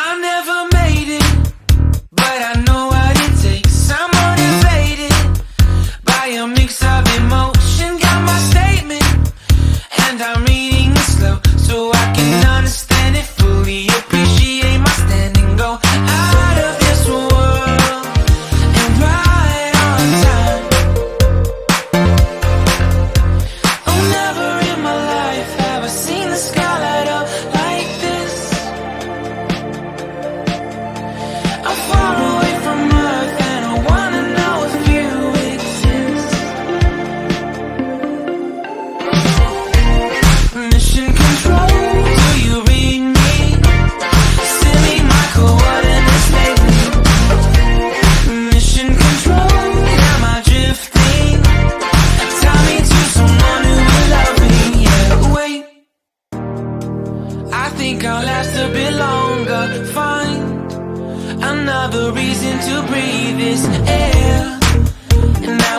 I never made it, but I know what it takes. I'm motivated by a mix of emotion. Got my statement, and I'm reading it slow so I can understand it fully. Appreciate my standing, go out of this world and right on time. Oh, never in my life have I seen the sky light up like this. I'm far away from Earth and I wanna know if you exist. Mission control, do you read me? Send me my coordinates lately. Mission control, am I drifting? Tie me to someone who will love me. Yeah, wait, I think I'll last a bit longer. Find another reason to breathe this air, and now